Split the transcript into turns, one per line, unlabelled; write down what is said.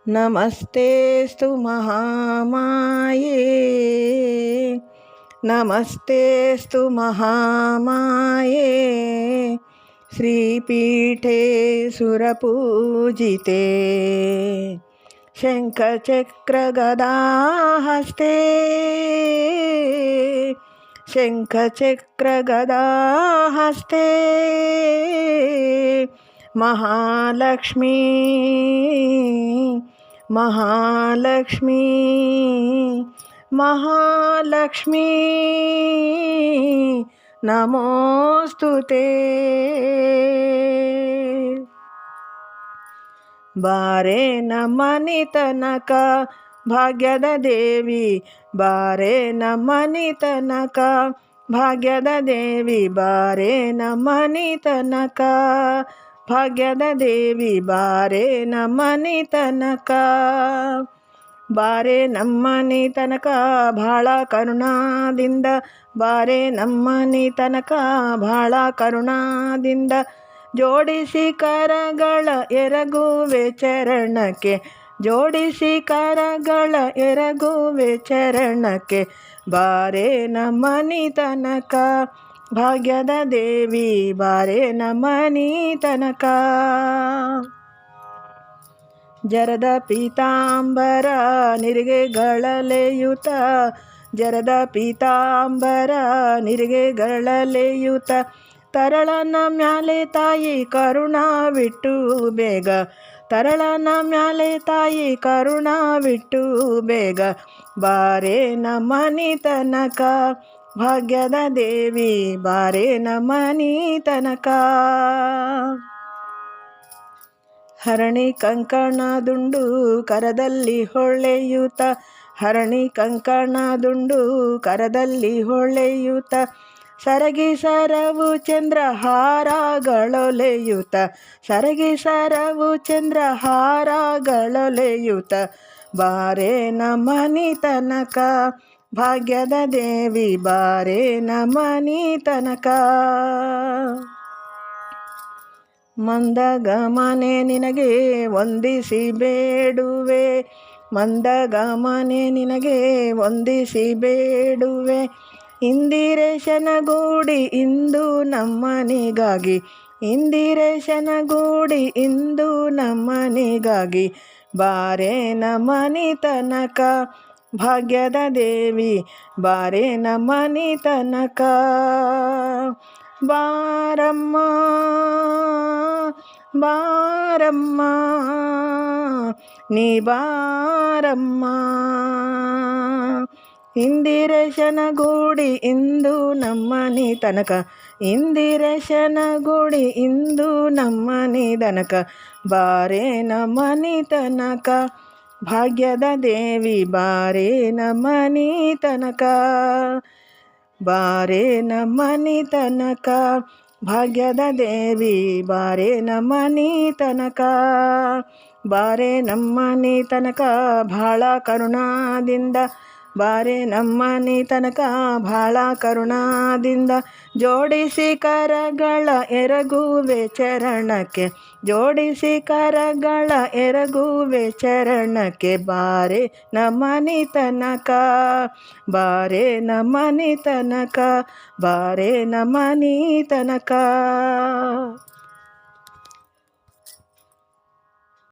ನಮಸ್ತೆಸ್ತು ಮಹಾಮಾಯೇ ನಮಸ್ತೆಸ್ತು ಮಹಾಮಾಯೇ ಶ್ರೀಪೀಠೆ ಸುರಪೂಜಿತೆ ಶಂಖಚಕ್ರಗದಾಹಸ್ತೆ ಶಂಖಚಕ್ರಗದಾಹಸ್ತೆ ಮಹಾಲಕ್ಷ್ಮೀ ಮಹಾಲಕ್ಷ್ಮೀ ಮಹಾಲಕ್ಷ್ಮೀ ನಮೋಸ್ತುತೇ. ಬಾರೆ ನಮ್ಮನಿ ತನಕ ಭಾಗ್ಯದ ದೇವಿ, ಬಾರೆ ನಮ್ಮನಿ ತನಕ ಭಾಗ್ಯದ ದೇವಿ, ಬಾರೆ ನಮ್ಮನಿ ತನಕ ಭಾಗ್ಯದ ದೇವಿ, ಬಾರೆ ನಮ್ಮನಿ ತನಕ, ಬಾರೆ ನಮ್ಮನಿ ತನಕ ಭಾಳ ಕರುಣಾದಿಂದ, ಬಾರೆ ನಮ್ಮನಿ ತನಕ ಭಾಳ ಕರುಣಾದಿಂದ, ಜೋಡಿಸಿ ಕರಗಳ ಎರಗುವೆ ಚರಣಕ್ಕೆ, ಜೋಡಿಸಿ ಕರಗಳ ಎರಗುವೆ ಚರಣಕ್ಕೆ, ಬಾರೆ ನಮ್ಮನಿ ತನಕ ಭಾಗ್ಯದ ದೇವಿ, ಬಾರೆ ನಮ್ಮನಿ ತನಕ. ಜರದ ಪೀತಾಂಬರ ನಿರಿಗೆಗಳಲೆಯುತ, ಜರದ ಪೀತಾಂಬರ ನಿರಿಗೆಗಳಲೆಯುತ, ತರಳನ ಮ್ಯಾಲೆ ತಾಯಿ ಕರುಣವಿಟ್ಟು ಬೇಗ, ತರಳನ ಮ್ಯಾಲೆ ತಾಯಿ ಕರುಣವಿಟ್ಟು ಬೇಗ, ಬಾರೆ ನಮ್ಮನಿ ತನಕ ಭಾಗ್ಯದ ದೇವಿ, ಬಾರೆ ನಮ್ಮನಿ ತನಕ. ಹರಣಿ ಕಂಕಣ ದುಂಡು ಕರದಲ್ಲಿ ಹೊಳೆಯುತ, ಹರಣಿ ಕಂಕಣ ದುಂಡು ಕರದಲ್ಲಿ ಹೊಳೆಯುತ, ಸರಗಿ ಸರವು ಚಂದ್ರಹಾರಗಳೊಲೆಯುತ, ಸರಗಿ ಸರವು ಚಂದ್ರಹಾರಗಳೊಲೆಯುತ, ಬಾರೆ ನಮ್ಮನಿ ತನಕ ಭಾಗ್ಯದ ದೇವಿ, ಬಾರೆ ನಮ್ಮನಿ ತನಕ. ಮಂದಗಮನೆ ನಿನಗೆ ವಂದಿಸಿ ಬೇಡುವೆ, ಮಂದಗಮನೆ ನಿನಗೆ ವಂದಿಸಿ ಬೇಡುವೆ, ಇಂದಿರೇಶನ ಗೂಡಿ ಇಂದು ನಮ್ಮನಿಗಾಗಿ, ಇಂದಿರೇಶನ ಗೂಡಿ ಇಂದು ನಮ್ಮನಿಗಾಗಿ, ಬಾರೆ ನಮ್ಮನಿ ತನಕ ಭಾಗ್ಯದ ದೇವಿ, ಬಾರೆ ನಮ್ಮನಿ ತನಕ. ಬಾರಮ್ಮ ಬಾರಮ್ಮ ನೀ ಬಾರಮ್ಮ, ಇಂದಿರೇಶನ ಗೂಡಿ ಇಂದು ನಮ್ಮನಿ ತನಕ, ಇಂದಿರೇಶನ ಗೂಡಿ ಇಂದು ನಮ್ಮನಿ ತನಕ, ಬಾರೆ ನಮ್ಮನಿ ತನಕ ಭಾಗ್ಯದ ದೇವಿ, ಬಾರೆ ನಮ್ಮನಿ ತನಕ, ಬಾರೆ ನಮ್ಮನಿ ತನಕ ಭಾಗ್ಯದ ದೇವಿ, ಬಾರೆ ನಮ್ಮನಿ ತನಕ, ಬಾರೆ ನಮ್ಮನಿ ತನಕ ಭಾಳ ಕರುಣಾದಿಂದ, ಬಾರೆ ನಮ್ಮನಿ ತನಕ ಭಾಳ ಕರುಣಾದಿಂದ, ಜೋಡಿಸಿ ಕರಗಳ ಎರಗುವೆ ಚರಣಕ್ಕೆ, ಜೋಡಿಸಿ ಕರಗಳ ಎರಗುವೆ ಚರಣಕ್ಕೆ, ಬಾರೆ ನಮ್ಮನಿ ತನಕ, ಬಾರೆ ನಮ್ಮನಿ ತನಕ, ಬಾರೆ ನಮ್ಮನಿ ತನಕ.